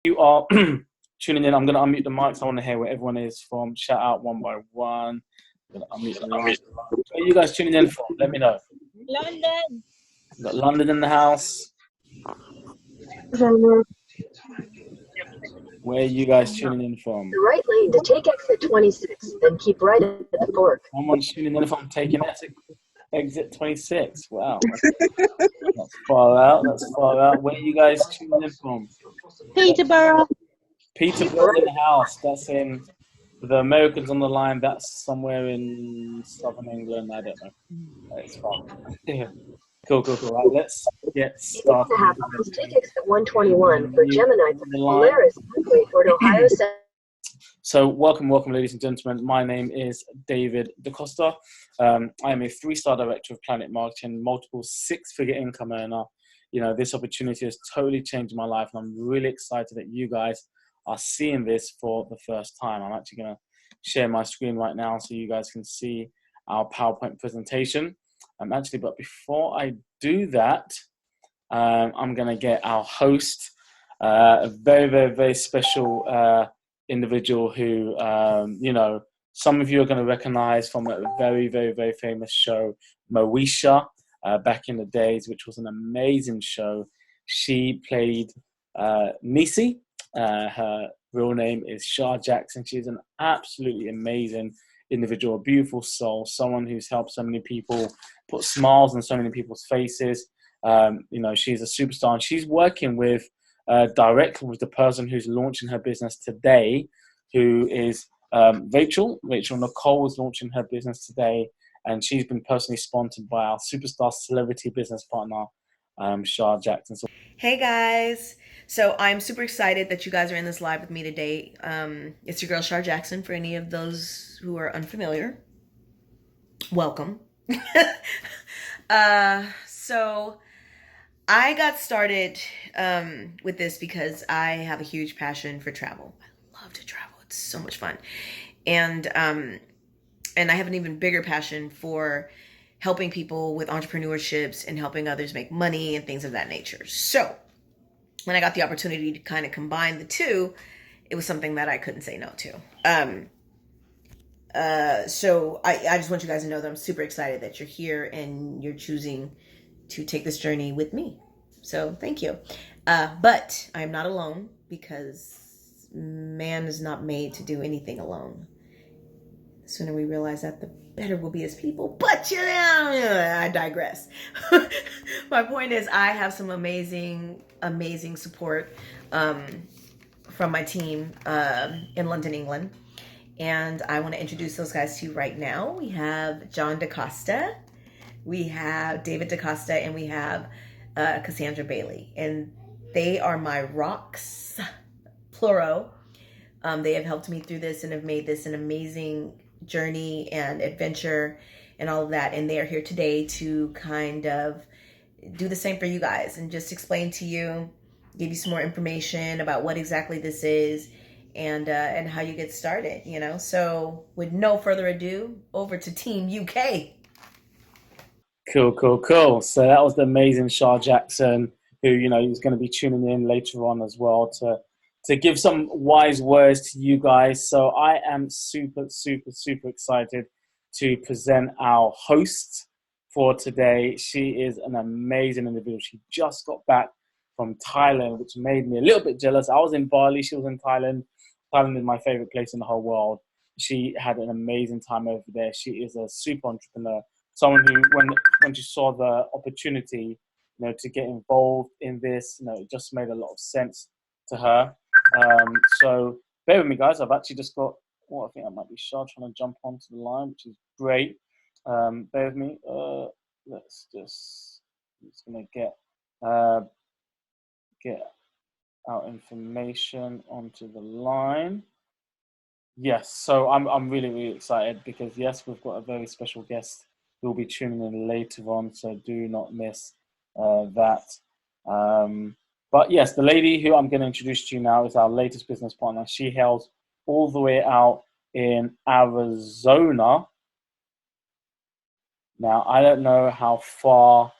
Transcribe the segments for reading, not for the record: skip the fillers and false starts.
You are tuning in. I'm going to unmute the mics. I want to hear where everyone is from. Shout out one by one. I'm going to unmute the line. Where are you guys tuning in from? Let me know. London. We've got London in the house. Where are you guys tuning in from? The right lane to take exit 26, then keep right at the fork. Someone's tuning in if I'm taking exit 26. Wow. That's far out. That's far out. Where are you guys tuning in from? Peterborough. Peterborough in the house. That's in, for the Americans on the line, that's somewhere in southern England. I don't know. It's far. Yeah. Cool. Right, let's get started. 8.5 miles, take exit 121 for Gemini Polaris Parkway toward Ohio South. So welcome, ladies and gentlemen. My name is David DaCosta. I am a 3-star director of Planet Marketing, multiple 6-figure income earner. You know, this opportunity has totally changed my life, and I'm really excited that you guys are seeing this for the first time. I'm actually going to share my screen right now so you guys can see our PowerPoint presentation. But before I do that, I'm going to get our host, a very special individual who, you know, some of you are going to recognize from a very famous show, Moesha, back in the days, which was an amazing show. She played Nisi. Her real name is Shar Jackson. She's an absolutely amazing individual, a beautiful soul, someone who's helped so many people, put smiles on so many people's faces. You know, she's a superstar, and she's working with directly with the person who's launching her business today, who is Rachel. Rachel Nicole is launching her business today, and she's been personally sponsored by our superstar celebrity business partner, Shar Jackson. Hey guys, so I'm super excited that you guys are in this live with me today. It's your girl Shar Jackson. For any of those who are unfamiliar, welcome. So I got started with this because I have a huge passion for travel. I love to travel. It's so much fun. And I have an even bigger passion for helping people with entrepreneurships and helping others make money and things of that nature. So when I got the opportunity to kind of combine the two, it was something that I couldn't say no to. So I just want you guys to know that I'm super excited that you're here and you're choosing to take this journey with me. So thank you. But I'm not alone, because man is not made to do anything alone. The sooner we realize that, the better we'll be as people. But you know, I digress. My point is, I have some amazing support from my team in London, England. And I want to introduce those guys to you right now. We have John DaCosta, we have David DaCosta, and we have Cassandra Bailey. And they are my rocks, plural. They have helped me through this and have made this an amazing journey and adventure and all of that. And they are here today to kind of do the same for you guys and just explain to you, give you some more information about what exactly this is and how you get started, you know. So with no further ado, over to Team UK. Cool. So that was the amazing Shar Jackson, who, you know, is going to be tuning in later on as well to give some wise words to you guys. So I am super excited to present our host for today. She is an amazing individual. She just got back from Thailand, which made me a little bit jealous. I was in Bali, she was in Thailand. Thailand is my favorite place in the whole world. She had an amazing time over there. She is a super entrepreneur. Someone who, when she saw the opportunity, you know, to get involved in this, you know, it just made a lot of sense to her. So bear with me, guys. I've actually just got, I think that might be Shar trying to jump onto the line, which is great. Bear with me. I'm just gonna get our information onto the line. Yes, so I'm really excited because yes, we've got a very special guest who will be tuning in later on, so do not miss that. But yes, the lady who I'm going to introduce to you now is our latest business partner. She hails all the way out in Arizona. Now, I don't know how far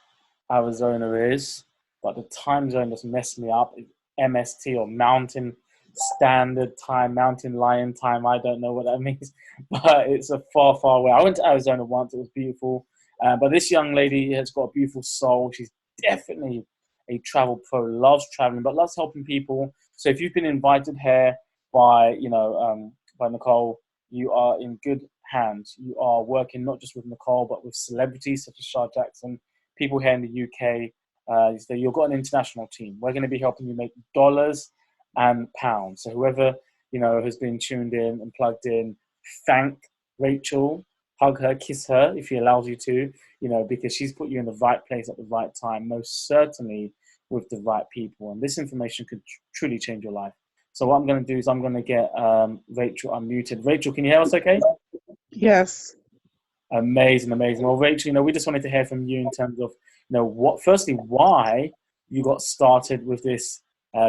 Arizona is, but the time zone just messed me up. MST, or Mountain Standard Time, Mountain Lion Time. I don't know what that means, but it's a far, far away. I went to Arizona once. It was beautiful. But this young lady has got a beautiful soul. She's definitely a travel pro, loves traveling, but loves helping people. So if you've been invited here by, by Nicole, you are in good hands. You are working not just with Nicole, but with celebrities such as Shar Jackson, people here in the UK. So you've got an international team. We're going to be helping you make dollars and pounds. So whoever, has been tuned in and plugged in, thank Rachel, hug her, kiss her if she allows you to, because she's put you in the right place at the right time, most certainly with the right people. And this information could truly change your life. So what I'm going to do is I'm going to get Rachel unmuted. Rachel, can you hear us okay? Yes. Amazing, amazing. Well, Rachel, we just wanted to hear from you in terms of, firstly, why you got started with this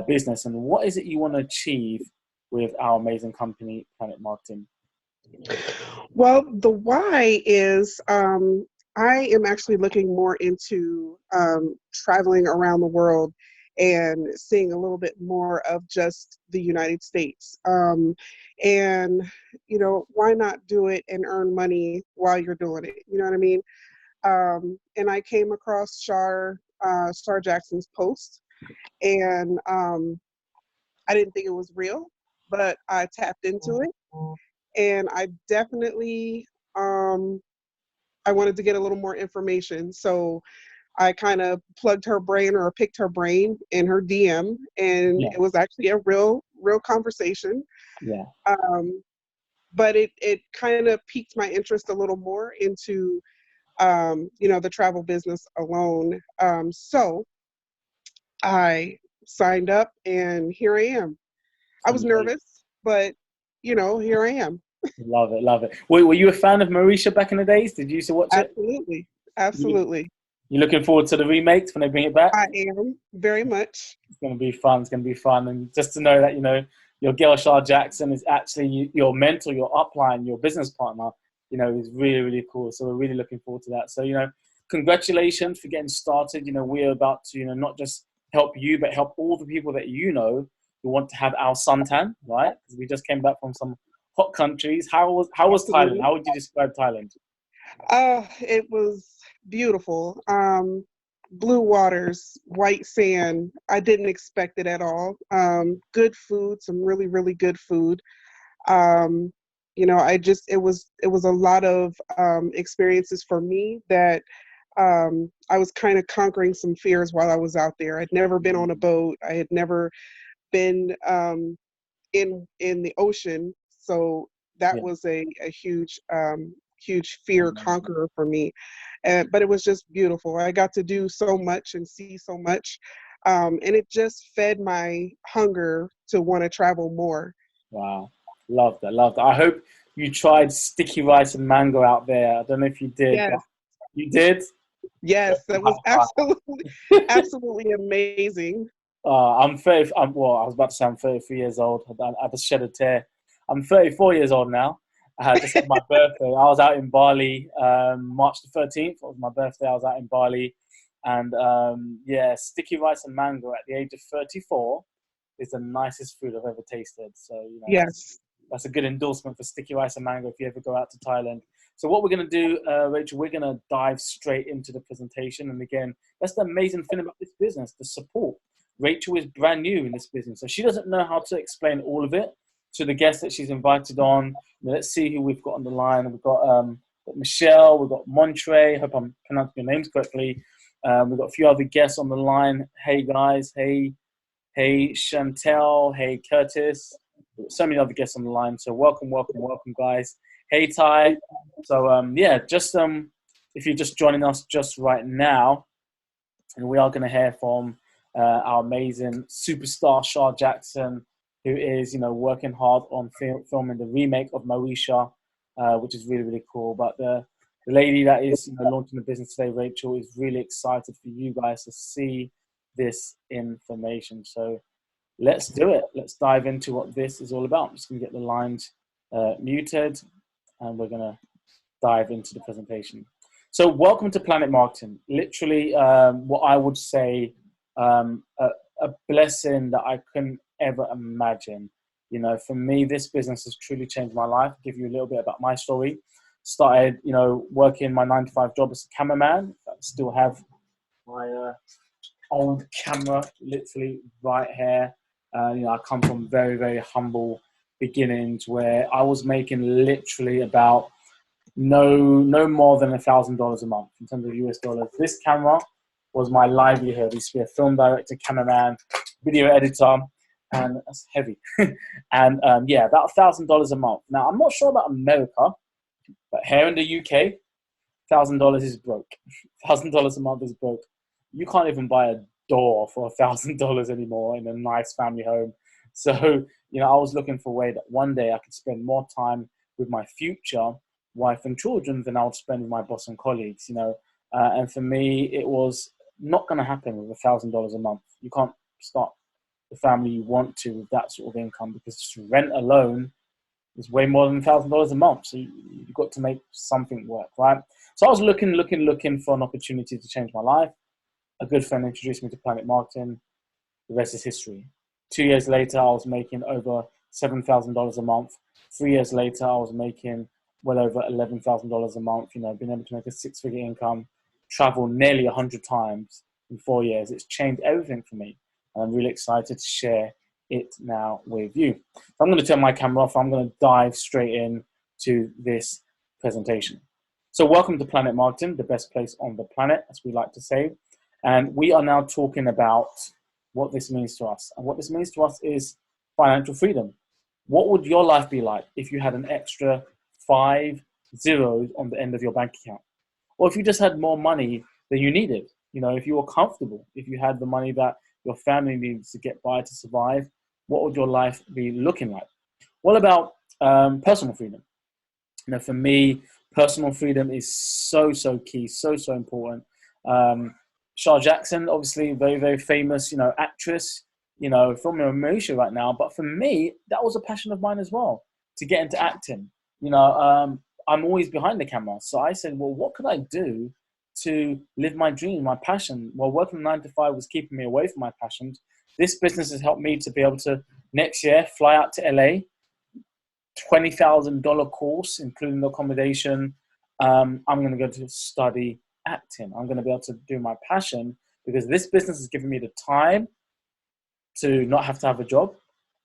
business, and what is it you want to achieve with our amazing company, Planet Marketing? Well, the why is I am actually looking more into traveling around the world and seeing a little bit more of just the United States. And, why not do it and earn money while you're doing it? You know what I mean? And I came across Shar Jackson's post, and I didn't think it was real, but I tapped into it. And I definitely, I wanted to get a little more information. So I kind of plugged her brain, or picked her brain in her DM, and it was actually a real conversation. Yeah. But it kind of piqued my interest a little more into, the travel business alone. So I signed up, and here I am. I was nervous, but, here I am. Love it, love it. Were you a fan of Marisha back in the days? Did you used to watch it? Absolutely. You looking forward to the remakes when they bring it back? I am, very much. It's going to be fun. It's going to be fun. And just to know that, your girl Shar Jackson is actually your mentor, your upline, your business partner, is really, really cool. So we're really looking forward to that. So, congratulations for getting started. We're about to, not just help you, but help all the people that who want to have our suntan, right? Because we just came back from some hot countries. How was Thailand? How would you describe Thailand? It was beautiful. Blue waters, white sand. I didn't expect it at all. Good food, some really, really good food. It was a lot of experiences for me that I was kind of conquering some fears while I was out there. I'd never been on a boat. I had never been in the ocean, so that was a huge fear conqueror for me. But it was just beautiful. I got to do so much and see so much, and it just fed my hunger to want to travel more. Wow, love that. I hope you tried sticky rice and mango out there. I don't know if you did. Yes. You did? Yes, that was absolutely amazing. I was about to say I'm 33 years old. I just shed a tear. I'm 34 years old now. I just had my birthday. I was out in Bali, March the 13th. It was my birthday. I was out in Bali. And sticky rice and mango at the age of 34 is the nicest food I've ever tasted. So, yes, that's a good endorsement for sticky rice and mango if you ever go out to Thailand. So what we're going to do, Rachel, we're going to dive straight into the presentation. And again, that's the amazing thing about this business, the support. Rachel is brand new in this business, so she doesn't know how to explain all of it to the guests that she's invited on. Let's see who we've got on the line. We've got Michelle, we've got Montre. Hope I'm pronouncing your names correctly. We've got a few other guests on the line. Hey guys, hey Chantel, hey Curtis. We've got so many other guests on the line. So welcome guys. Hey Ty. So if you're just joining us just right now, and we are going to hear from our amazing superstar Shar Jackson, who is working hard on filming the remake of Marisha, which is really, really cool. But the lady that is launching the business today, Rachel, is really excited for you guys to see this information. So let's do it. Let's dive into what this is all about. I'm just going to get the lines muted, and we're going to dive into the presentation. So welcome to Planet Marketing. Literally, what I would say, a blessing that I couldn't ever imagine. You know, for me, this business has truly changed my life. I'll give you a little bit about my story. Started, you know, working my 9 to 5 job as a cameraman. I still have my old camera literally right here. You know, I come from very, very humble beginnings where I was making literally about no more than $1,000 a month in terms of US dollars. This camera was my livelihood. I used to be a film director, cameraman, video editor, and that's heavy. And yeah, about $1,000 a month. Now, I'm not sure about America, but here in the UK, $1,000 is broke. $1,000 a month is broke. You can't even buy a door for $1,000 anymore in a nice family home. So, you know, I was looking for a way that one day I could spend more time with my future wife and children than I would spend with my boss and colleagues, you know. And for me, it was not going to happen with $1,000 a month. You can't start the family you want to with that sort of income, because just rent alone is way more than $1,000 a month. So you've got to make something work, right? So I was looking for an opportunity to change my life. A good friend introduced me to Planet Marketing. The rest is history. 2 years later, I was making over $7,000 a month. 3 years later, I was making well over $11,000 a month. You know, being able to make a 6-figure income, travel nearly 100 times in 4 years. It's changed everything for me. And I'm really excited to share it now with you. I'm going to turn my camera off. I'm going to dive straight in to this presentation. So welcome to Planet Marketing, the best place on the planet, as we like to say. And we are now talking about what this means to us. And what this means to us is financial freedom. What would your life be like if you had an extra 5 zeros on the end of your bank account? Or if you just had more money than you needed? You know, if you were comfortable, if you had the money that your family needs to get by to survive, what would your life be looking like? What about personal freedom? You know, for me, personal freedom is so key, so important. Shar Jackson, obviously very, very famous, you know, actress, you know, filming a movie show right now. But for me, that was a passion of mine as well, to get into acting. You know, I'm always behind the camera. So I said, well, what could I do to live my dream, my passion? Well, working 9 to 5 was keeping me away from my passions. This business has helped me to be able to, next year, fly out to LA, $20,000 course, including the accommodation. I'm going to go to study acting. I'm going to be able to do my passion, because this business has given me the time to not have to have a job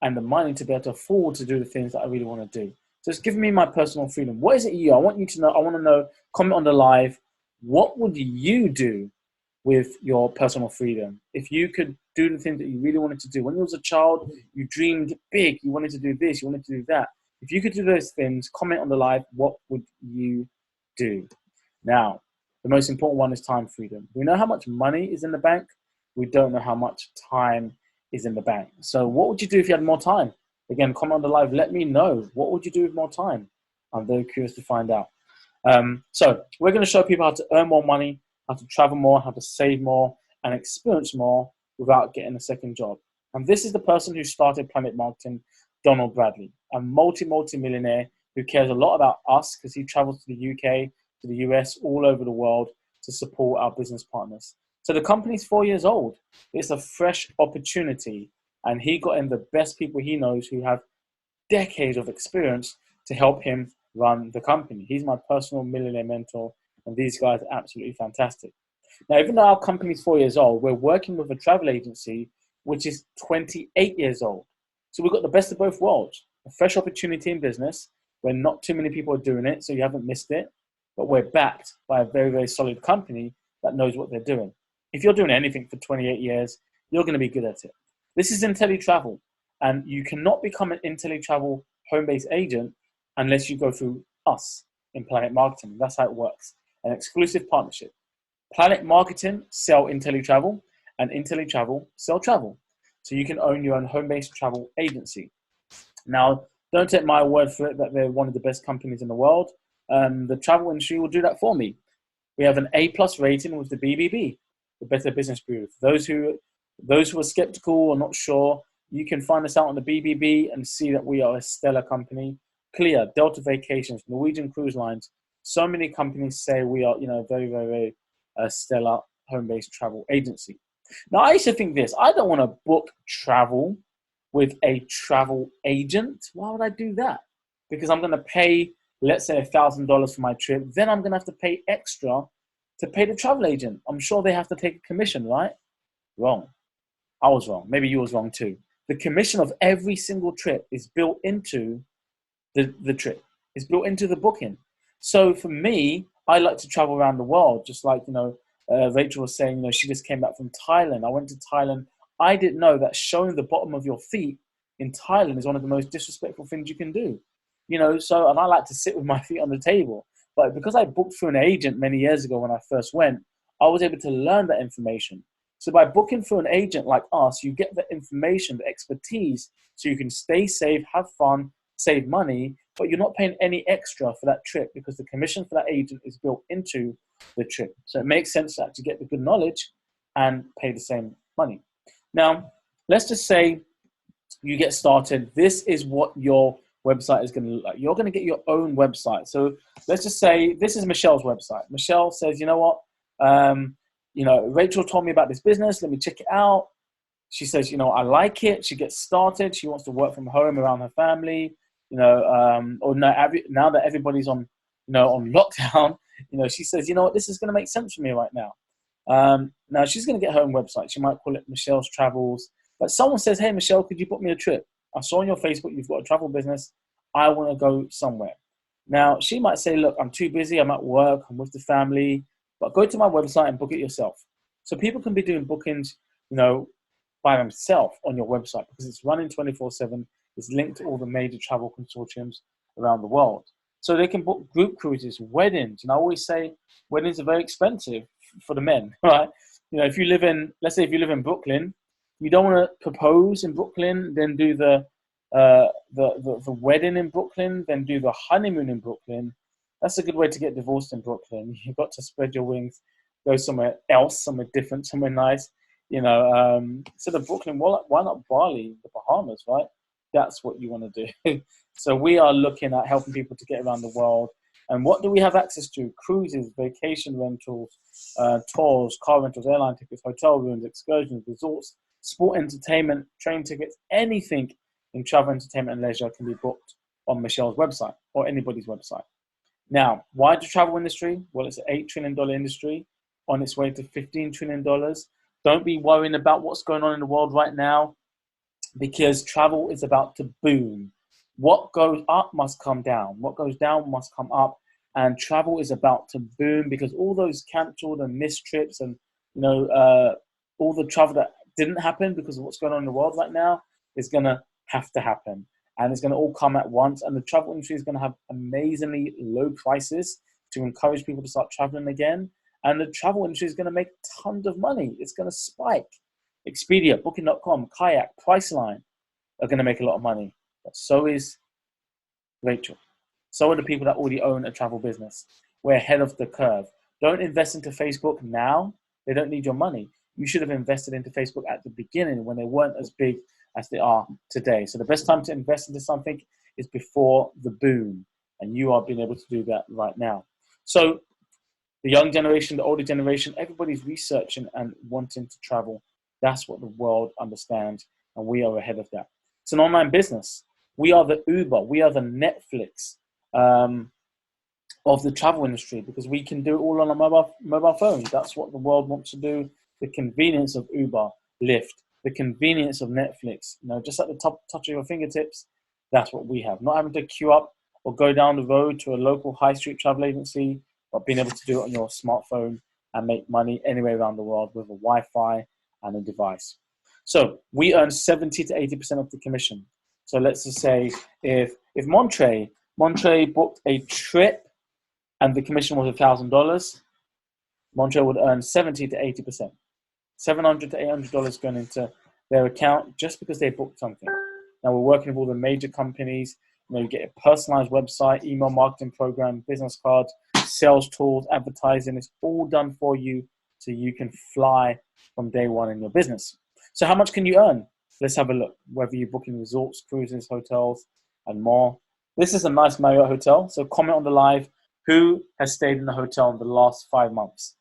and the money to be able to afford to do the things that I really want to do. So it's given me my personal freedom. What is it you? I want you to know, I want to know, comment on the live, what would you do with your personal freedom? If you could do the things that you really wanted to do. When you was a child, you dreamed big, you wanted to do this, you wanted to do that. If you could do those things, comment on the live, what would you do? Now, the most important one is time freedom. We know how much money is in the bank. We don't know how much time is in the bank. So what would you do if you had more time? Again, comment on the live. Let me know. What would you do with more time? I'm very curious to find out. So we're going to show people how to earn more money, how to travel more, how to save more, and experience more without getting a second job. And this is the person who started Planet Marketing, Donald Bradley, a multi-millionaire who cares a lot about us, because he travels to the UK, to the US, all over the world to support our business partners. So the company's 4 years old. It's a fresh opportunity. And he got in the best people he knows who have decades of experience to help him run the company. He's my personal millionaire mentor, and these guys are absolutely fantastic. Now, even though our company's 4 years old, we're working with a travel agency which is 28 years old. So we've got the best of both worlds. A fresh opportunity in business where not too many people are doing it, so you haven't missed it. But we're backed by a very, very solid company that knows what they're doing. If you're doing anything for 28 years, you're going to be good at it. This is IntelliTravel, and you cannot become an IntelliTravel home-based agent unless you go through us in Planet Marketing. That's how it works. An exclusive partnership. Planet Marketing sell IntelliTravel, and IntelliTravel sell travel. So you can own your own home-based travel agency. Now, don't take my word for it that they're one of the best companies in the world. The travel industry will do that for me. We have an A+ rating with the BBB, the Better Business Bureau. For those who are skeptical or not sure, you can find us out on the BBB and see that we are a stellar company. Clear, Delta Vacations, Norwegian Cruise Lines. So many companies say we are, very, very, very stellar home-based travel agency. Now, I used to think this. I don't want to book travel with a travel agent. Why would I do that? Because I'm going to pay, let's say, $1,000 for my trip. Then I'm going to have to pay extra to pay the travel agent. I'm sure they have to take a commission, right? Wrong. I was wrong. Maybe you was wrong too. The commission of every single trip is built into the trip. It's built into the booking. So for me, I like to travel around the world, just like, Rachel was saying, she just came back from Thailand. I went to Thailand. I didn't know that showing the bottom of your feet in Thailand is one of the most disrespectful things you can do. And I like to sit with my feet on the table. But because I booked through an agent many years ago when I first went, I was able to learn that information. So by booking through an agent like us, you get the information, the expertise, so you can stay safe, have fun, save money, but you're not paying any extra for that trip because the commission for that agent is built into the trip. So it makes sense to actually get the good knowledge and pay the same money. Now, let's just say you get started. This is what your website is going to look like. You're going to get your own website. So let's just say this is Michelle's website. Michelle says, you know what? Rachel told me about this business. Let me check it out. She says, I like it. She gets started. She wants to work from home around her family. Or now that everybody's on lockdown, she says, you know what, this is going to make sense for me right now. Now she's going to get her own website. She might call it Michelle's Travels. But someone says, hey, Michelle, could you book me a trip? I saw on your Facebook you've got a travel business. I want to go somewhere. Now, she might say, look, I'm too busy. I'm at work. I'm with the family. But go to my website and book it yourself. So people can be doing bookings, by themselves on your website because it's running 24/7. It's linked to all the major travel consortiums around the world. So they can book group cruises, weddings. And I always say weddings are very expensive for the men, right? If you live in, let's say if you live in Brooklyn, you don't want to propose in Brooklyn, then do the wedding in Brooklyn, then do the honeymoon in Brooklyn. That's a good way to get divorced in Brooklyn. You've got to spread your wings, go somewhere else, somewhere different, somewhere nice. Instead of Brooklyn, why not Bali, the Bahamas, right? That's what you want to do. So we are looking at helping people to get around the world. And what do we have access to? Cruises, vacation rentals, tours, car rentals, airline tickets, hotel rooms, excursions, resorts, sport entertainment, train tickets, anything in travel, entertainment, and leisure can be booked on Michelle's website or anybody's website. Now, why the travel industry? Well, it's an $8 trillion industry on its way to $15 trillion. Don't be worrying about what's going on in the world right now because travel is about to boom. What goes up must come down. What goes down must come up. And travel is about to boom because all those cancelled and missed trips and, all the travel that didn't happen because of what's going on in the world right now is going to have to happen. And it's going to all come at once. And the travel industry is going to have amazingly low prices to encourage people to start traveling again. And the travel industry is going to make tons of money. It's going to spike. Expedia, Booking.com, Kayak, Priceline are going to make a lot of money. But so is Rachel. So are the people that already own a travel business. We're ahead of the curve. Don't invest into Facebook now. They don't need your money. You should have invested into Facebook at the beginning when they weren't as big as they are today. So the best time to invest into something is before the boom. And you are being able to do that right now. So the young generation, the older generation, everybody's researching and wanting to travel. That's what the world understands, and we are ahead of that. It's an online business. We are the Uber. We are the Netflix of the travel industry because we can do it all on a mobile phone. That's what the world wants to do. The convenience of Uber, Lyft, the convenience of Netflix, just at the touch of your fingertips. That's what we have. Not having to queue up or go down the road to a local high street travel agency, but being able to do it on your smartphone and make money anywhere around the world with a Wi-Fi and a device. So we earn 70 to 80% of the commission. So let's just say if Montre booked a trip and the commission was $1,000, Montre would earn 70 to 80%. $700 to $800 going into their account just because they booked something. Now we're working with all the major companies. You get a personalized website, email marketing program, business cards, sales tools, advertising. It's all done for you so you can fly from day one in your business. So how much can you earn? Let's have a look. Whether you're booking resorts, cruises, hotels, and more. This is a nice Marriott hotel. So comment on the live who has stayed in the hotel in the last 5 months.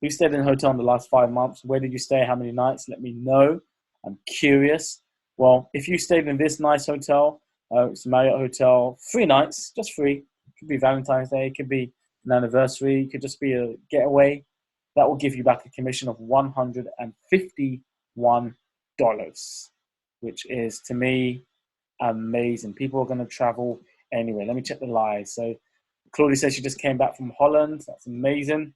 Who stayed in a hotel in the last 5 months? Where did you stay? How many nights? Let me know. I'm curious. Well, if you stayed in this nice hotel, it's a Marriott hotel, 3 nights, just free. It could be Valentine's Day. It could be an anniversary. It could just be a getaway. That will give you back a commission of $151, which is, to me, amazing. People are going to travel anyway. Let me check the lies. So Claudia says she just came back from Holland. That's amazing.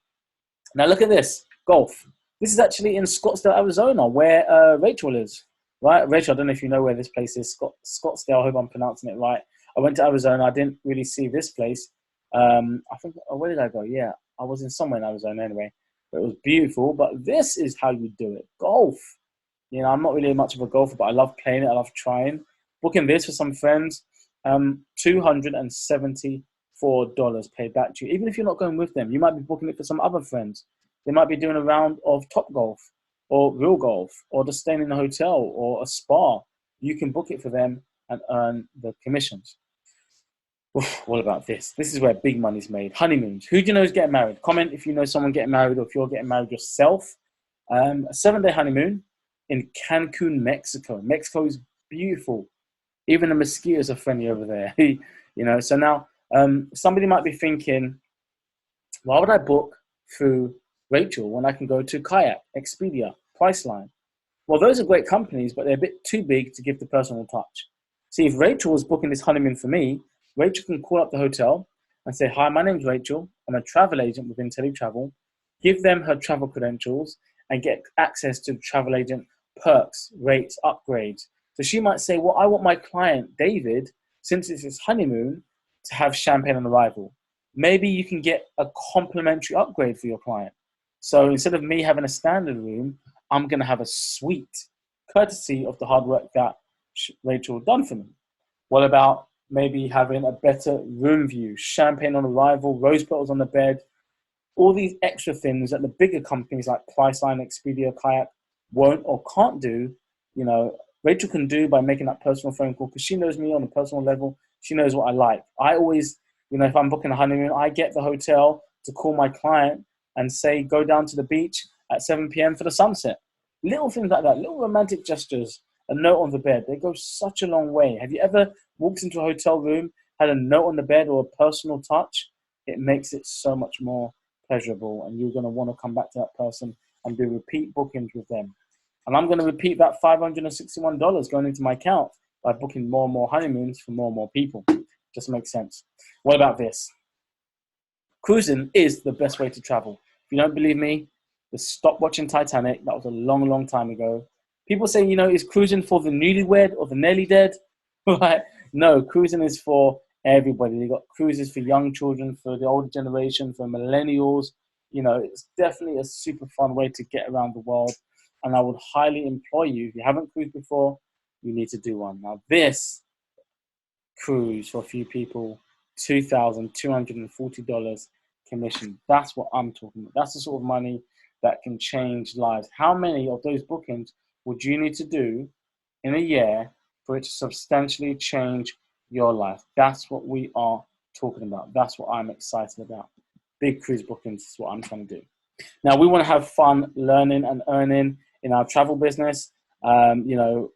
Now look at this, golf. This is actually in Scottsdale, Arizona, where Rachel is, right? Rachel, I don't know if you know where this place is, Scottsdale. I hope I'm pronouncing it right. I went to Arizona. I didn't really see this place. I think, where did I go? Yeah, I was in somewhere in Arizona anyway. But it was beautiful. But this is how you do it, golf. You know, I'm not really much of a golfer, but I love playing it. I love trying. Booking this for some friends, $274 paid back to you. Even if you're not going with them, you might be booking it for some other friends. They might be doing a round of Top Golf or Real Golf or just staying in a hotel or a spa. You can book it for them and earn the commissions. Oof, what about this? This is where big money's made. Honeymoons. Who do you know is getting married? Comment if you know someone getting married or if you're getting married yourself. A 7-day honeymoon in Cancun, Mexico. Mexico is beautiful. Even the mosquitoes are friendly over there. You know, so now somebody might be thinking, why would I book through Rachel when I can go to Kayak, Expedia, Priceline? Well, those are great companies, but they're a bit too big to give the personal touch. See, if Rachel was booking this honeymoon for me, Rachel can call up the hotel and say, hi, my name's Rachel. I'm a travel agent with Untitled Travel. Give them her travel credentials and get access to travel agent perks, rates, upgrades. So she might say, well, I want my client, David, since it's his honeymoon, to have champagne on arrival. Maybe you can get a complimentary upgrade for your client. So instead of me having a standard room, I'm going to have a suite, courtesy of the hard work that Rachel done for me. What about maybe having a better room view, champagne on arrival, rose petals on the bed, all these extra things that the bigger companies like Priceline, Expedia, Kayak won't or can't do, you know, Rachel can do by making that personal phone call because she knows me on a personal level. She knows what I like. I always, you know, if I'm booking a honeymoon, I get the hotel to call my client and say, go down to the beach at 7 p.m. for the sunset. Little things like that, little romantic gestures, a note on the bed. They go such a long way. Have you ever walked into a hotel room, had a note on the bed or a personal touch? It makes it so much more pleasurable, and you're going to want to come back to that person and do repeat bookings with them. And I'm going to repeat that $561 going into my account by booking more and more honeymoons for more and more people. Just makes sense. What about this? Cruising is the best way to travel. If you don't believe me, just stop watching Titanic. That was a long, long time ago. People say, you know, is cruising for the newlywed or the nearly dead? Right? No, cruising is for everybody. They got cruises for young children, for the older generation, for millennials. You know, it's definitely a super fun way to get around the world. And I would highly implore you, if you haven't cruised before, you need to do one. Now, this cruise for a few people, $2,240 commission. That's what I'm talking about. That's the sort of money that can change lives. How many of those bookings would you need to do in a year for it to substantially change your life? That's what we are talking about. That's what I'm excited about. Big cruise bookings is what I'm trying to do. Now, we want to have fun learning and earning in our travel business. You know,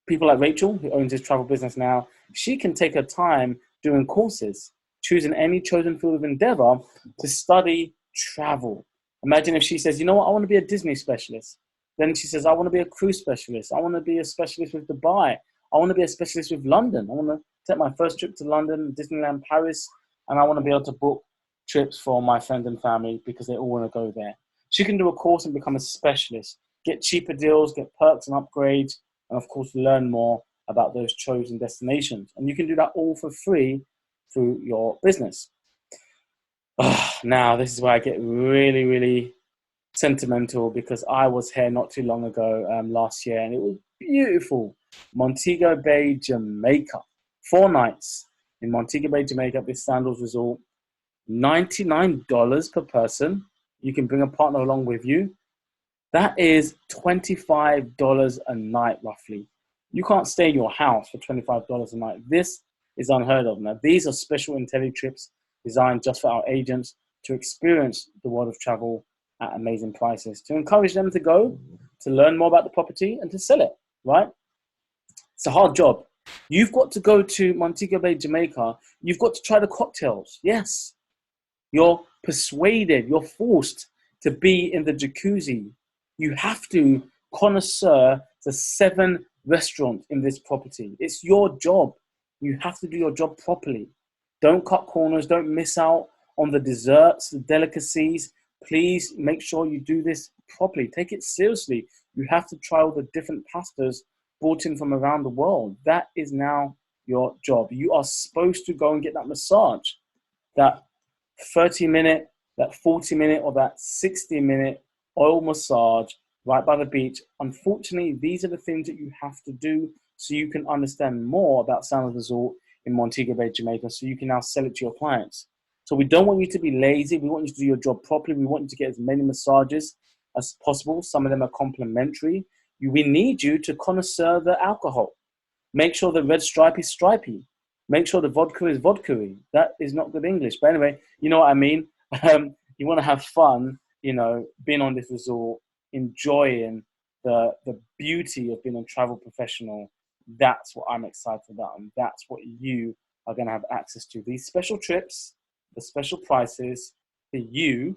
people like Rachel, who owns his travel business now, she can take her time doing courses, choosing any chosen field of endeavor to study travel. Imagine if she says, you know what, I want to be a Disney specialist. Then she says, I want to be a cruise specialist. I want to be a specialist with Dubai. I want to be a specialist with London. I want to take my first trip to London, Disneyland, Paris, and I want to be able to book trips for my friends and family because they all want to go there. She can do a course and become a specialist, get cheaper deals, get perks and upgrades, and of course, learn more about those chosen destinations. And you can do that all for free through your business. Now, this is where I get really, really sentimental because I was here not too long ago, last year, and it was beautiful. Montego Bay, Jamaica. 4 nights in Montego Bay, Jamaica, this Sandals Resort. $99 per person. You can bring a partner along with you. That is $25 a night, roughly. You can't stay in your house for $25 a night. This is unheard of. Now, these are special intelli trips designed just for our agents to experience the world of travel at amazing prices to encourage them to go, to learn more about the property and to sell it, right? It's a hard job. You've got to go to Montego Bay, Jamaica. You've got to try the cocktails. Yes. You're persuaded, you're forced to be in the jacuzzi. You have to connoisseur the 7 restaurants in this property. It's your job. You have to do your job properly. Don't cut corners. Don't miss out on the desserts, the delicacies. Please make sure you do this properly. Take it seriously. You have to try all the different pastas brought in from around the world. That is now your job. You are supposed to go and get that massage, that 30-minute, that 40-minute, or that 60-minute oil massage right by the beach. Unfortunately, these are the things that you have to do so you can understand more about Sandals Resort in Montego Bay, Jamaica, so you can now sell it to your clients. So we don't want you to be lazy. We want you to do your job properly. We want you to get as many massages as possible. Some of them are complimentary. We need you to connoisseur the alcohol. Make sure the red stripe is stripy. Make sure the vodka is vodka-y. That is not good English. But anyway, you know what I mean. You want to have fun, you know, being on this resort, enjoying the beauty of being a travel professional. That's what I'm excited about. And that's what you are going to have access to. These special trips, the special prices for you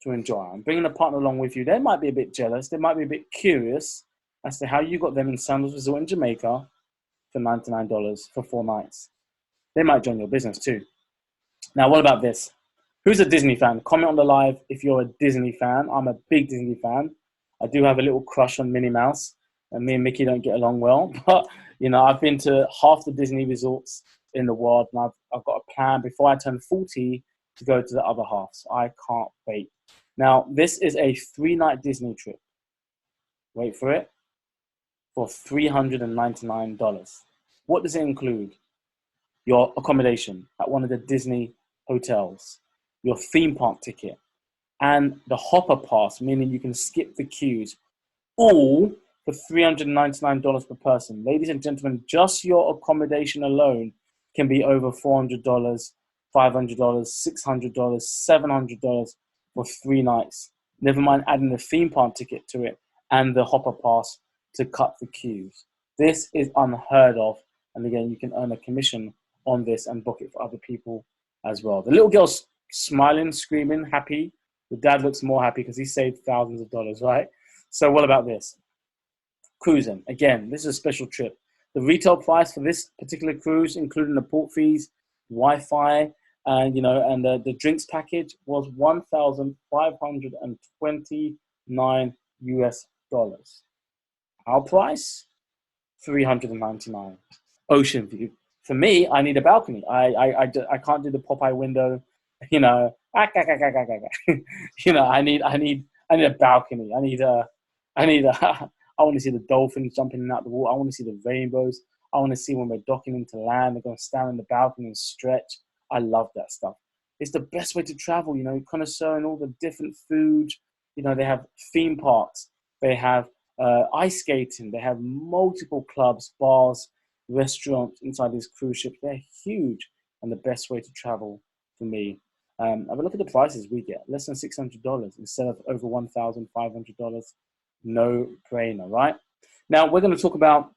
to enjoy. I'm bringing a partner along with you. They might be a bit jealous. They might be a bit curious as to how you got them in Sandals Resort in Jamaica for $99 for 4 nights. They might join your business too. Now, what about this? Who's a Disney fan? Comment on the live if you're a Disney fan. I'm a big Disney fan. I do have a little crush on Minnie Mouse, and me and Mickey don't get along well. But, you know, I've been to half the Disney resorts in the world, and I've got a plan before I turn 40 to go to the other half. So I can't wait. Now, this is a 3-night Disney trip. Wait for it. For $399. What does it include? Your accommodation at one of the Disney hotels, your theme park ticket, and the hopper pass, meaning you can skip the queues, all for $399 per person. Ladies and gentlemen, just your accommodation alone can be over $400, $500, $600, $700 for 3 nighs. Never mind adding the theme park ticket to it and the hopper pass to cut the queues. This is unheard of. And again, you can earn a commission on this and book it for other people as well. The little girl's smiling, screaming, happy. The dad looks more happy because he saved thousands of dollars, right? So what about this? Cruising. Again, this is a special trip. The retail price for this particular cruise, including the port fees, Wi-Fi, and the drinks package, was $1,529 US. Our price, $399. Ocean view. For me, I need a balcony. I can't do the Popeye window. You know, I need a balcony. I want to see the dolphins jumping in and out the water. I want to see the rainbows. I want to see when we're docking into land, they're going to stand on the balcony and stretch. I love that stuff. It's the best way to travel, you know, connoisseuring all the different food. You know, they have theme parks. They have ice skating. They have multiple clubs, bars, restaurants inside these cruise ships. They're huge and the best way to travel for me. Have a look at the prices we get. Less than $600 instead of over $1,500. No brainer, right? Now we're going to talk about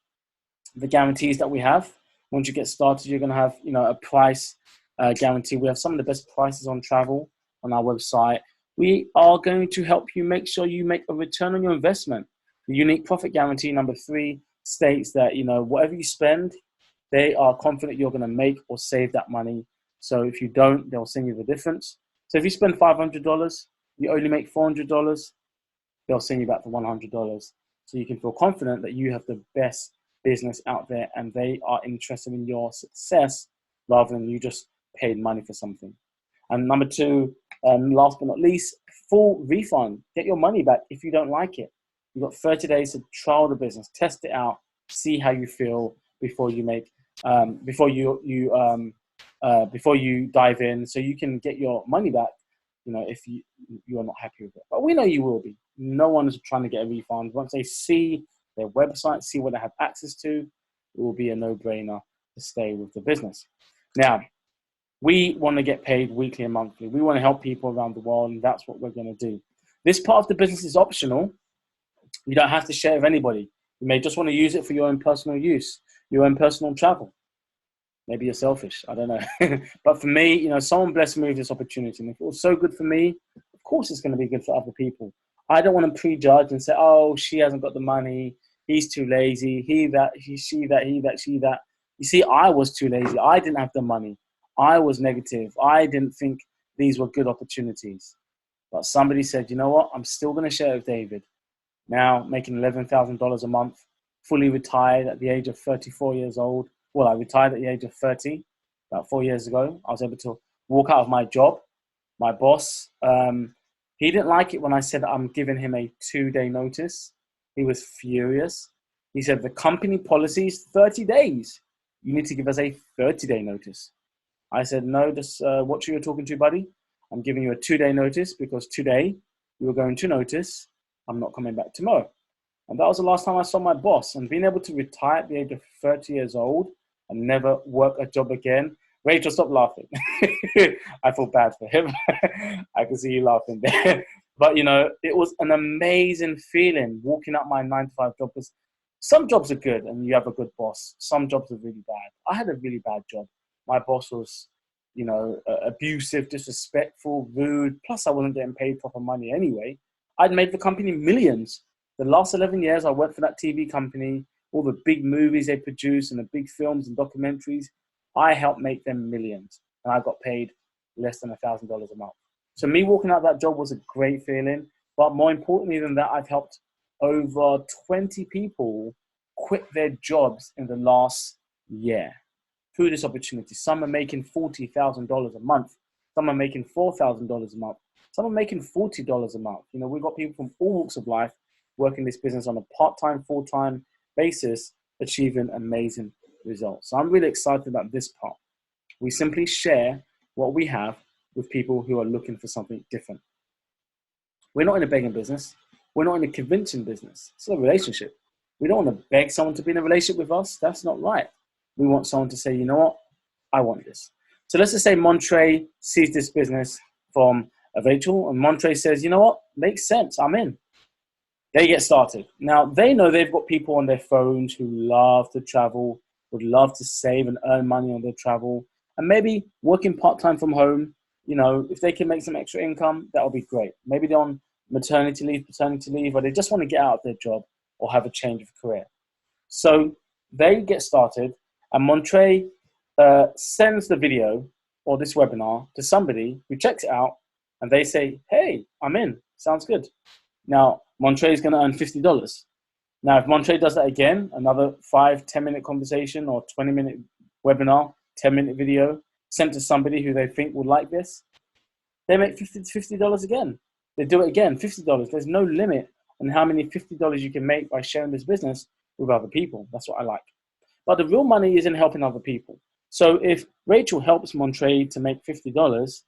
the guarantees that we have. Once you get started, you're going to have, you know, a price guarantee. We have some of the best prices on travel on our website. We are going to help you make sure you make a return on your investment. The unique profit guarantee number 3 states that, you know, whatever you spend, they are confident you're going to make or save that money. So if you don't, they'll send you the difference. So if you spend $500, you only make $400, they'll send you back the $100. So you can feel confident that you have the best business out there and they are interested in your success rather than you just paid money for something. And number 2, last but not least, full refund. Get your money back if you don't like it. You've got 30 days to trial the business, test it out, see how you feel before you make, before you dive in, so you can get your money back. You know, if you are not happy with it, but we know you will be. No one is trying to get a refund. Once they see their website, see what they have access to, it will be a no-brainer to stay with the business. Now, we want to get paid weekly and monthly. We want to help people around the world, and that's what we're going to do. This part of the business is optional. You don't have to share with anybody. You may just want to use it for your own personal use, your own personal travel. Maybe you're selfish, I don't know. But for me, you know, someone blessed me with this opportunity. And if it was so good for me, of course it's going to be good for other people. I don't want to prejudge and say, oh, she hasn't got the money, he's too lazy, he that, he, she that, he that, she that. You see, I was too lazy. I didn't have the money. I was negative. I didn't think these were good opportunities. But somebody said, you know what? I'm still going to share it with David. Now making $11,000 a month, fully retired at the age of 34 years old. Well, I retired at the age of 30, about 4 years ago. I was able to walk out of my job. My boss, he didn't like it when I said I'm giving him a 2-day notice. He was furious. He said, the company policy is 30 days. You need to give us a 30-day notice. I said, no, just watch who you're talking to, buddy. I'm giving you a 2-day notice because today you were going to notice I'm not coming back tomorrow. And that was the last time I saw my boss. And being able to retire at the age of 30 years old and never work a job again. Rachel, stop laughing. I feel bad for him. I can see you laughing there. But, you know, it was an amazing feeling walking up my 9-to-5 job. Because some jobs are good and you have a good boss. Some jobs are really bad. I had a really bad job. My boss was, you know, abusive, disrespectful, rude. Plus, I wasn't getting paid proper money anyway. I'd made the company millions. The last 11 years, I worked for that TV company, all the big movies they produce and the big films and documentaries. I helped make them millions, and I got paid less than $1,000 a month. So me walking out of that job was a great feeling. But more importantly than that, I've helped over 20 people quit their jobs in the last year through this opportunity. Some are making $40,000 a month. Some are making $4,000 a month. Some are making $40 a month. You know, we've got people from all walks of life working this business on a part-time, full-time basis, achieving amazing results. So I'm really excited about this part. We simply share what we have with people who are looking for something different. We're not in a begging business. We're not in a convincing business. It's a relationship. We don't want to beg someone to be in a relationship with us. That's not right. We want someone to say, you know what? I want this. So let's just say Montre sees this business from Rachel, and Montre says, you know what? Makes sense. I'm in. They get started. Now, they know they've got people on their phones who love to travel, would love to save and earn money on their travel, and maybe working part-time from home. You know, if they can make some extra income, that would be great. Maybe they're on maternity leave, paternity leave, or they just want to get out of their job or have a change of career. So they get started, and Montre sends the video or this webinar to somebody who checks it out, and they say, hey, I'm in. Sounds good. Now, Montre is going to earn $50. Now, if Montre does that again, another 5-10-minute conversation or 20-minute webinar, 10-minute video sent to somebody who they think would like this, they make $50 again. They do it again, $50. There's no limit on how many $50 you can make by sharing this business with other people. That's what I like. But the real money is in helping other people. So if Rachel helps Montre to make $50,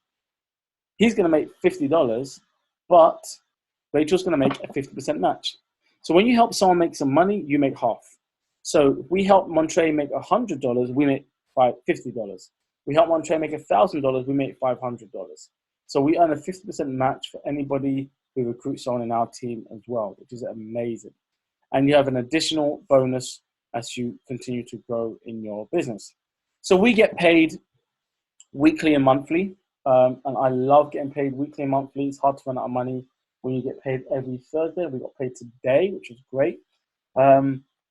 he's going to make $50, but Rachel's going to make a 50% match. So when you help someone make some money, you make half. So if we help Montre make $100, we make $50. We help Montre make $1,000, we make $500. So we earn a 50% match for anybody who recruits someone in our team as well, which is amazing. And you have an additional bonus as you continue to grow in your business. So we get paid weekly and monthly. And I love getting paid weekly and monthly. It's hard to run out of money when you get paid every Thursday. We got paid today, which is great.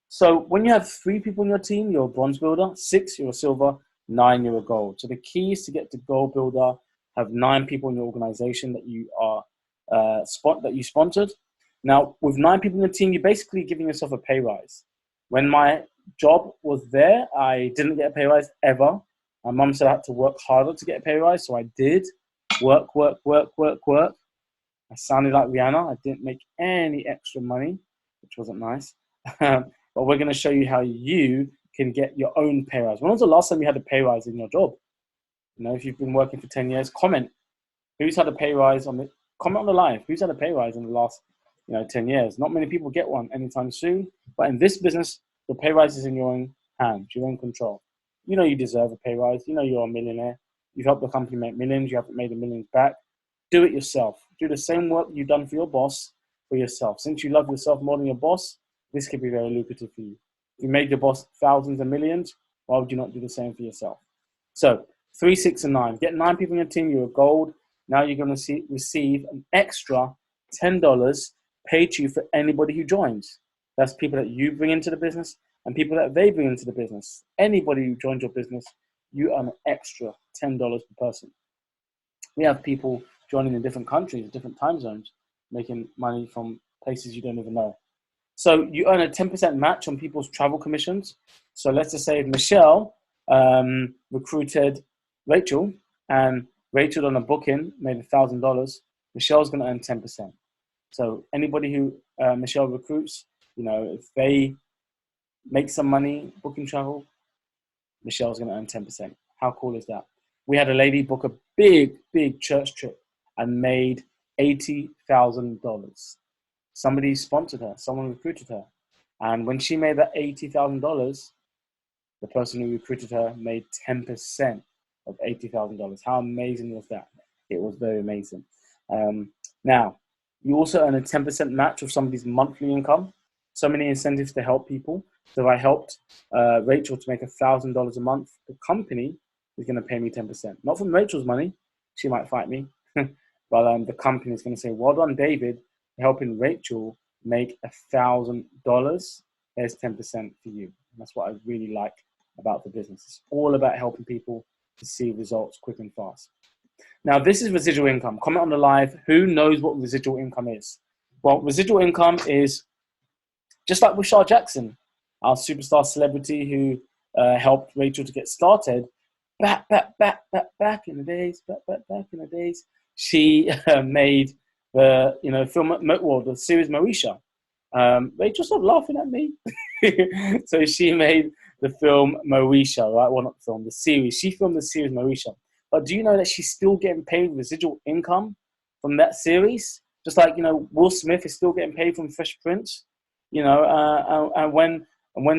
So when you have 3 people in your team, you're a bronze builder, 6, you're a silver, 9, you're a gold. So the key is to get to gold builder, have 9 people in your organization that you are that you sponsored. Now, with 9 people in the team, you're basically giving yourself a pay rise. When my job was there, I didn't get a pay rise ever. My mum said I had to work harder to get a pay rise, so I did. Work. I sounded like Rihanna. I didn't make any extra money, which wasn't nice. But we're going to show you how you can get your own pay rise. When was the last time you had a pay rise in your job? You know, if you've been working for 10 years, comment. Who's had a pay rise comment on the live. Who's had a pay rise in the last, 10 years? Not many people get one anytime soon. But in this business, the pay rise is in your own hands, your own control. You know you deserve a pay rise. You know you're a millionaire. You've helped the company make millions. You haven't made the millions back. do it yourself. Do the same work you've done for your boss for yourself. Since you love yourself more than your boss, this could be very lucrative for you. If you made your boss thousands and millions, why would you not do the same for yourself? So 3, 6, and 9. Get 9 people in your team. You're a gold. Now you're going to receive an extra $10 paid to you for anybody who joins. That's people that you bring into the business and people that they bring into the business. Anybody who joins your business, you earn an extra $10 per person. We have people joining in different countries, different time zones, making money from places you don't even know. So you earn a 10% match on people's travel commissions. So let's just say if Michelle recruited Rachel, and Rachel on a booking made $1,000, Michelle's going to earn 10%. So anybody who Michelle recruits, if they make some money booking travel, Michelle's going to earn 10%. How cool is that? We had a lady book a big church trip and made $80,000. Somebody sponsored her. Someone recruited her. And when she made that $80,000, the person who recruited her made 10% of $80,000. How amazing was that? It was very amazing. Now, you also earn a 10% match of somebody's monthly income. So many incentives to help people. So if I helped Rachel to make $1,000 a month, the company is going to pay me 10%. Not from Rachel's money. She might fight me. But the company is going to say, well done, David, for helping Rachel make $1,000. There's 10% for you. And that's what I really like about the business. It's all about helping people to see results quick and fast. Now, this is residual income. Comment on the live. Who knows what residual income is? Well, residual income is just like with Shar Jackson, our superstar celebrity who helped Rachel to get started. Back in the days, she made the the series Moesha. Rachel, stop laughing at me. So she made the film Moesha, right? Well, not the film, the series. She filmed the series Moesha. But do you know that she's still getting paid residual income from that series? Just like, Will Smith is still getting paid from Fresh Prince. And when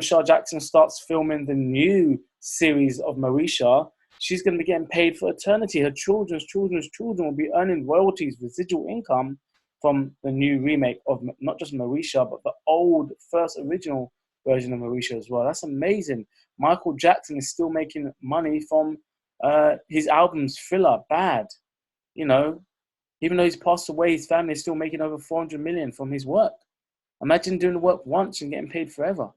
Shar Jackson starts filming the new series of Moesha, she's going to be getting paid for eternity. Her children's children will be earning royalties, residual income from the new remake of not just Moesha, but the old first original version of Moesha as well. That's amazing. Michael Jackson is still making money from his albums Thriller, Bad. Even though he's passed away, his family is still making over $400 million from his work. Imagine doing the work once and getting paid forever.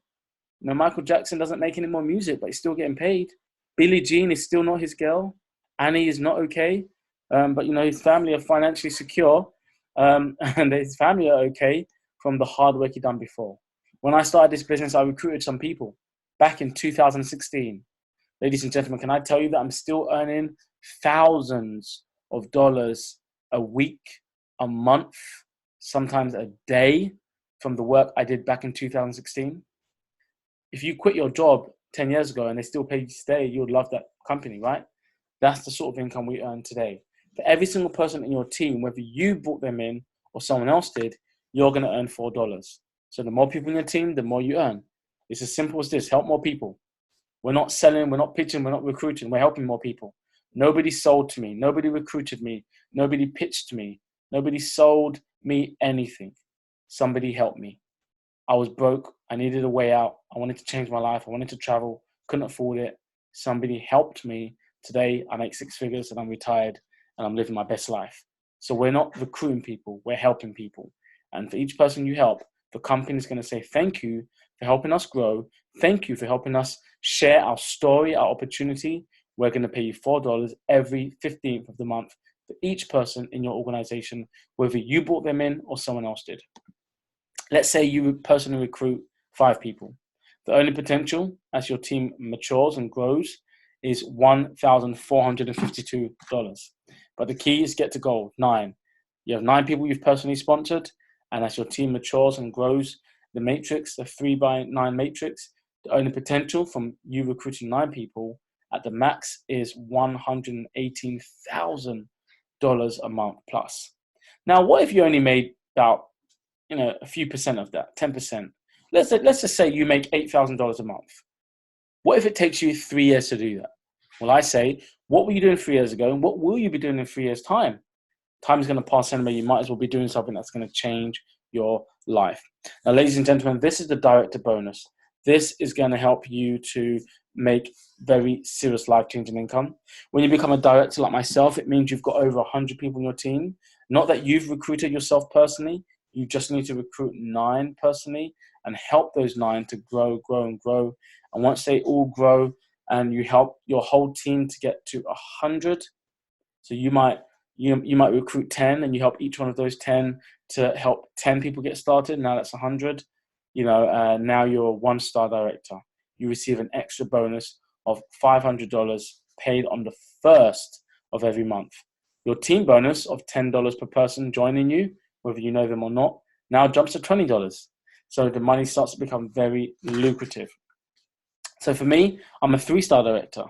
Michael Jackson doesn't make any more music, but he's still getting paid. Billie Jean is still not his girl. Annie is not okay. But his family are financially secure. And his family are okay from the hard work he done before. When I started this business, I recruited some people back in 2016. Ladies and gentlemen, can I tell you that I'm still earning thousands of dollars a week, a month, sometimes a day from the work I did back in 2016? If you quit your job 10 years ago and they still pay you to stay, you would love that company, right? That's the sort of income we earn today. For every single person in your team, whether you brought them in or someone else did, you're going to earn $4. So the more people in your team, the more you earn. It's as simple as this. Help more people. We're not selling, we're not pitching, we're not recruiting. We're helping more people. Nobody sold to me. Nobody recruited me. Nobody pitched to me. Nobody sold me anything. Somebody helped me. I was broke. I needed a way out. I wanted to change my life. I wanted to travel. Couldn't afford it. Somebody helped me. Today, I make 6 figures and I'm retired and I'm living my best life. So we're not recruiting people. We're helping people. And for each person you help, the company is going to say, thank you for helping us grow. Thank you for helping us share our story, our opportunity. We're going to pay you $4 every 15th of the month for each person in your organization, whether you brought them in or someone else did. Let's say you personally recruit 5 people. The earning potential as your team matures and grows is $1,452. But the key is get to goal, 9. You have 9 people you've personally sponsored, and as your team matures and grows, the matrix, the 3x9 matrix, the earning potential from you recruiting 9 people at the max is $118,000 a month plus. Now, what if you only made about a few percent of that, 10%? Let's just say you make $8,000 a month. What if it takes you 3 years to do that? Well, I say, what were you doing 3 years ago, and what will you be doing in 3 years' time? Time is going to pass anyway. You might as well be doing something that's going to change your life. Now, ladies and gentlemen, this is the director bonus. This is going to help you to make very serious life-changing income. When you become a director like myself, it means you've got over 100 people in your team. Not that you've recruited yourself personally. You just need to recruit 9 personally and help those 9 to grow, grow, and grow. And once they all grow and you help your whole team to get to 100, so you might recruit 10 and you help each one of those 10 to help 10 people get started. Now that's 100. Now you're a 1-star director. You receive an extra bonus of $500 paid on the 1st of every month. Your team bonus of $10 per person joining you, whether you know them or not, now jumps to $20. So the money starts to become very lucrative. So for me, I'm a 3-star director.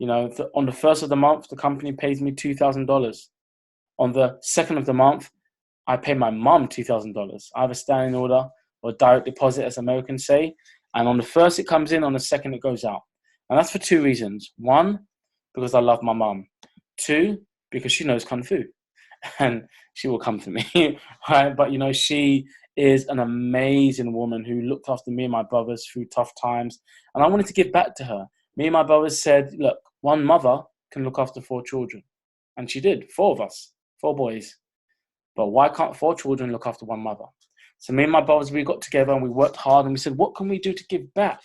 On the 1st of the month, the company pays me $2,000. On the 2nd of the month, I pay my mom $2,000. I have a standing order or direct deposit, as Americans say. And on the 1st, it comes in. On the 2nd, it goes out. And that's for 2 reasons. 1, because I love my mom. 2, because she knows Kung Fu. And she will come for me. Right? But, she is an amazing woman who looked after me and my brothers through tough times. And I wanted to give back to her. Me and my brothers said, look, one mother can look after 4 children. And she did, 4 of us, 4 boys. But why can't 4 children look after one mother? So me and my brothers, we got together and we worked hard and we said, what can we do to give back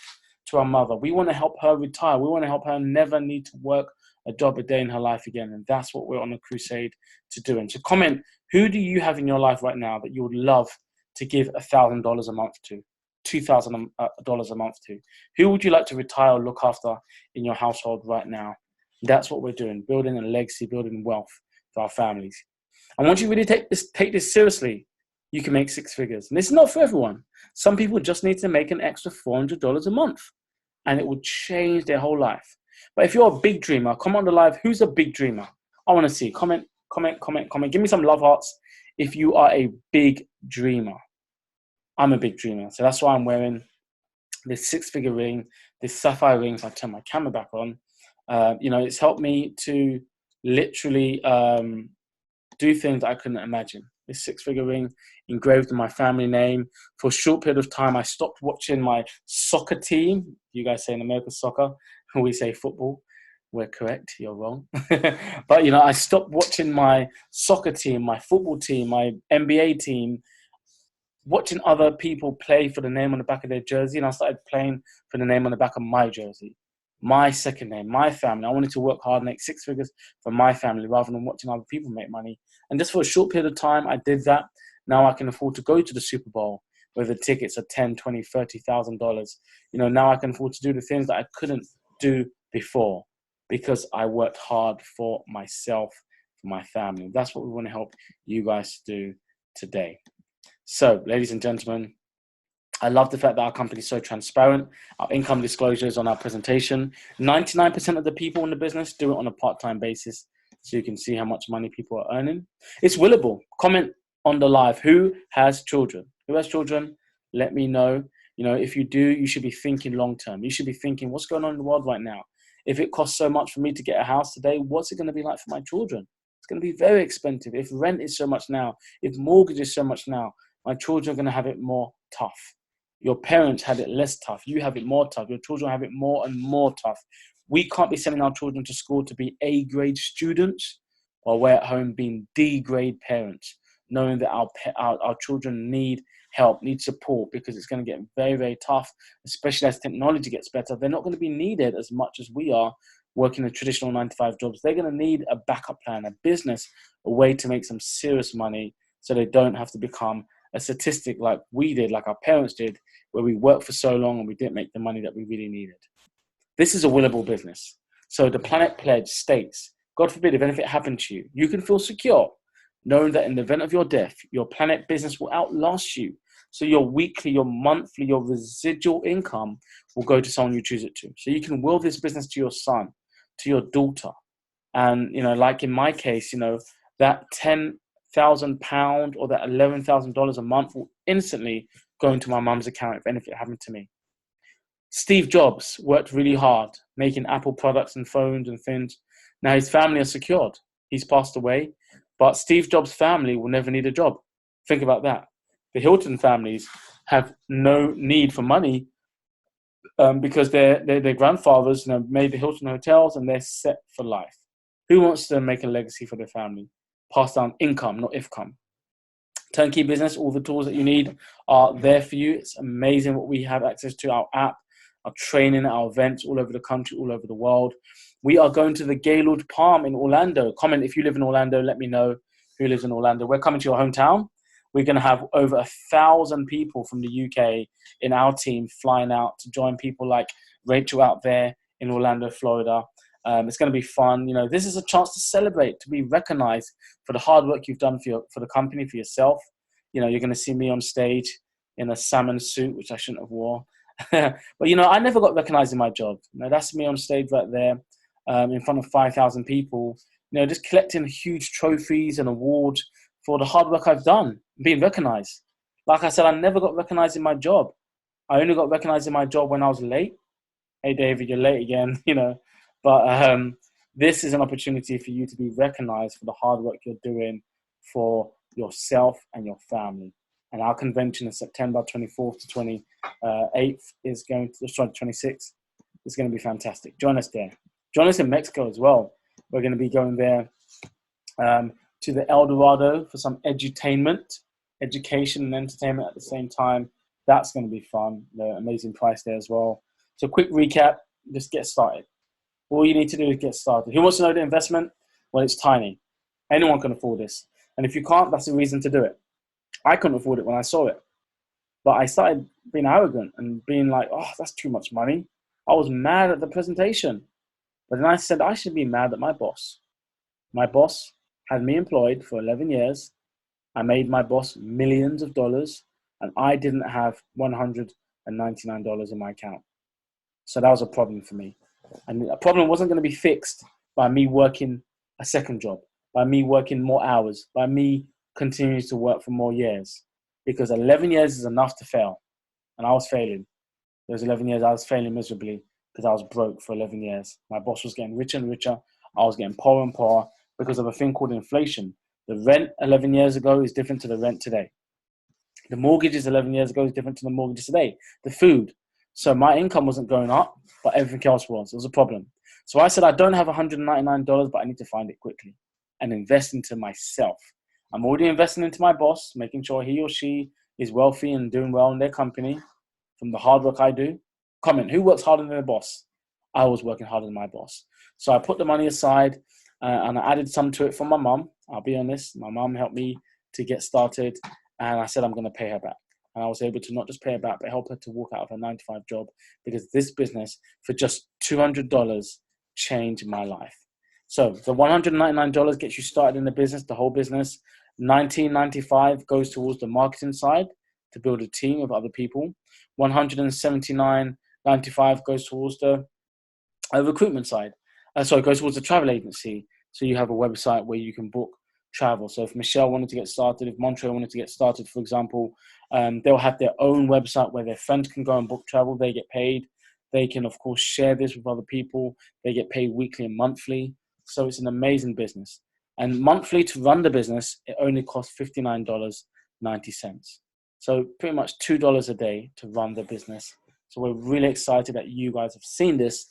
to our mother? We want to help her retire. We want to help her never need to work a job a day in her life again. And that's what we're on a crusade to do. And so comment, who do you have in your life right now that you would love to give $1,000 a month to, $2,000 a month to? Who would you like to retire or look after in your household right now? That's what we're doing, building a legacy, building wealth for our families. And once you really take this seriously, you can make 6 figures. And it's not for everyone. Some people just need to make an extra $400 a month, and it will change their whole life. But if you're a big dreamer, come on the live. Who's a big dreamer? I want to see. Comment. Give me some love hearts if you are a big dreamer. I'm a big dreamer. So that's why I'm wearing this 6-figure ring, this sapphire ring. So I turn my camera back on. It's helped me to literally do things I couldn't imagine. This 6-figure ring engraved in my family name. For a short period of time, I stopped watching my soccer team. You guys say in America soccer, we say football. We're correct, you're wrong. But, I stopped watching my soccer team, my football team, my NBA team, watching other people play for the name on the back of their jersey, and I started playing for the name on the back of my jersey. My second name, my family. I wanted to work hard, make 6 figures for my family rather than watching other people make money. And just for a short period of time, I did that. Now I can afford to go to the Super Bowl where the tickets are $10,000, $20,000, $30,000. Now I can afford to do the things that I couldn't do before because I worked hard for myself, for my family. That's what we want to help you guys do today. So, ladies and gentlemen, I love the fact that our company is so transparent. Our income disclosure is on our presentation. 99% of the people in the business do it on a part-time basis, so you can see how much money people are earning. It's willable. Comment on the live. Who has children? Who has children? Let me know. If you do, you should be thinking long-term. You should be thinking, what's going on in the world right now? If it costs so much for me to get a house today, what's it going to be like for my children? It's going to be very expensive. If rent is so much now, if mortgage is so much now, my children are going to have it more tough. Your parents had it less tough. You have it more tough. Your children have it more and more tough. We can't be sending our children to school to be A-grade students while we're at home being D-grade parents, knowing that our children need help, need support, because it's going to get very, very tough, especially as technology gets better. They're not going to be needed as much as we are working in traditional 9-to-5 jobs. They're going to need a backup plan, a business, a way to make some serious money so they don't have to become a statistic like we did, like our parents did, where we worked for so long and we didn't make the money that we really needed. This is a willable business. So the Planet Pledge states, God forbid, if anything happened to you, you can feel secure knowing that in the event of your death, your Planet business will outlast you. So your weekly, your monthly, your residual income will go to someone you choose it to. So you can will this business to your son, to your daughter. And, like in my case, that £10,000 or that $11,000 a month will instantly go into my mum's account if anything happened to me. Steve Jobs worked really hard making Apple products and phones and things. Now his family are secured. He's passed away, But Steve Jobs' family will never need a job. Think about that. The Hilton families have no need for money because their grandfathers, made the Hilton hotels, and they're set for life. Who wants to make a legacy for their family? Pass down income, not ifcom. Turnkey business, all the tools that you need are there for you. It's amazing what we have access to, our app, our training, our events all over the country, all over the world. We are going to the Gaylord Palm in Orlando. Comment if you live in Orlando. Let me know who lives in Orlando. We're coming to your hometown. We're going to have over 1,000 people from the UK in our team flying out to join people like Rachel out there in Orlando, Florida. It's going to be fun. This is a chance to celebrate, to be recognized for the hard work you've done for the company, for yourself. You're going to see me on stage in a salmon suit, which I shouldn't have wore. But, I never got recognized in my job. That's me on stage right there in front of 5,000 people, just collecting huge trophies and awards for the hard work I've done, being recognized. Like I said, I never got recognized in my job. I only got recognized in my job when I was late. Hey, David, you're late again, But this is an opportunity for you to be recognized for the hard work you're doing for yourself and your family. And our convention is September 24th to 28th is going to, 26th. It's going to be fantastic. Join us there. Join us in Mexico as well. We're going to be going there to the El Dorado for some edutainment, education and entertainment at the same time. That's going to be fun. The amazing price there as well. So quick recap, just get started. All you need to do is get started. Who wants to know the investment? Well, it's tiny. Anyone can afford this. And if you can't, that's a reason to do it. I couldn't afford it when I saw it. But I started being arrogant and being like, oh, that's too much money. I was mad at the presentation. But then I said, I should be mad at my boss. My boss had me employed for 11 years. I made my boss millions of dollars, and I didn't have $199 in my account. So that was a problem for me. And the problem wasn't going to be fixed by me working a second job, by me working more hours, by me continuing to work for more years. Because 11 years is enough to fail. And I was failing. Those 11 years, I was failing miserably because I was broke for 11 years. My boss was getting richer and richer. I was getting poorer and poorer because of a thing called inflation. The rent 11 years ago is different to the rent today. The mortgages 11 years ago is different to the mortgages today. The food. So my income wasn't going up, but everything else was. It was a problem. So I said, I don't have $199, but I need to find it quickly and invest into myself. I'm already investing into my boss, making sure he or she is wealthy and doing well in their company from the hard work I do. Comment, who works harder than their boss? I was working harder than my boss. So I put the money aside and I added some to it from my mum. I'll be honest, my mum helped me to get started and I said I'm going to pay her back. And I was able to not just pay her back, but help her to walk out of her 9-to-5 job because this business, for just $200, changed my life. So the $199 gets you started in the business, the whole business. $19.95 goes towards the marketing side to build a team of other people. $179.95 goes towards the recruitment side. Goes towards the travel agency. So you have a website where you can book travel. So if Michelle wanted to get started, if Montreal wanted to get started, for example, they'll have their own website where their friends can go and book travel. They get paid. They can, of course, share this with other people. They get paid weekly and monthly. So it's an amazing business. And monthly to run the business, it only costs $59.90. So pretty much $2 a day to run the business. So we're really excited that you guys have seen this.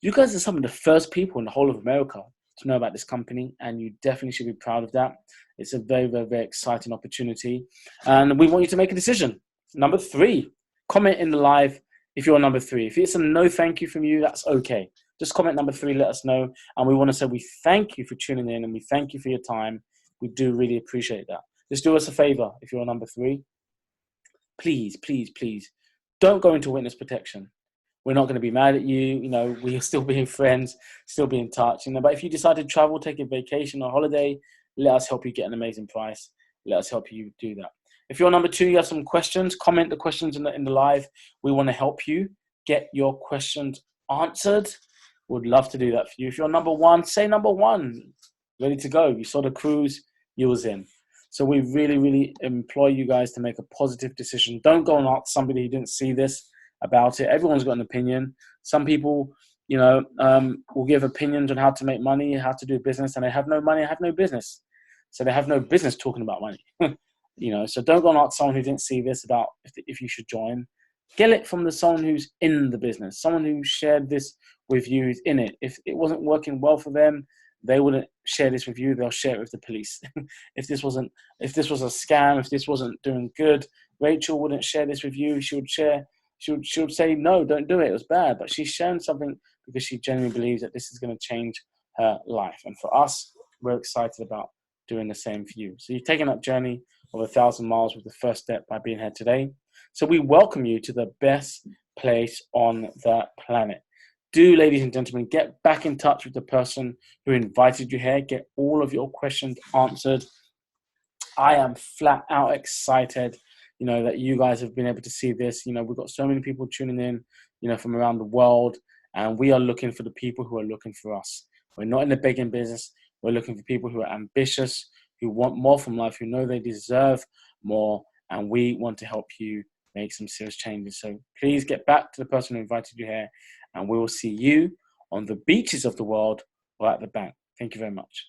You guys are some of the first people in the whole of America to know about this company, and you definitely should be proud of that. It's a very, very, very exciting opportunity. And we want you to make a decision. Number 3, comment in the live if you're number 3. If it's a no thank you from you, that's okay. Just comment number 3, let us know. And we want to say we thank you for tuning in and we thank you for your time. We do really appreciate that. Just do us a favor if you're number 3. Please, please, please don't go into witness protection. We're not going to be mad at you. We're still being friends, still be in touch. But if you decide to travel, take a vacation or holiday, let us help you get an amazing price. Let us help you do that. If you're number 2, you have some questions, comment the questions in the live. We want to help you get your questions answered. Would love to do that for you. If you're number 1, say number 1. Ready to go. You saw the cruise, you was in. So we really, really implore you guys to make a positive decision. Don't go and ask somebody who didn't see this about it. Everyone's got an opinion. Some people, will give opinions on how to make money, how to do business, and they have no money, have no business. So they have no business talking about money. You know, so don't go and ask someone who didn't see this about if you should join. Get it from someone who's in the business, someone who shared this with you, who's in it. If it wasn't working well for them, they wouldn't share this with you. They'll share it with the police. If this was a scam, if this wasn't doing good, Rachel wouldn't share this with you. She would say, no, don't do it. It was bad. But she's sharing something because she genuinely believes that this is going to change her life. And for us, we're excited about doing the same for you. So you've taken that journey of 1,000 miles with the first step by being here today. So we welcome you to the best place on the planet. Do, ladies and gentlemen, get back in touch with the person who invited you here. Get all of your questions answered. I am flat out excited, you know, that you guys have been able to see this. You know, we've got so many people tuning in, you know, from around the world, and we are looking for the people who are looking for us. We're not in the begging business. We're looking for people who are ambitious, who want more from life, who know they deserve more, and we want to help you make some serious changes. So please get back to the person who invited you here, and we will see you on the beaches of the world or at the bank. Thank you very much.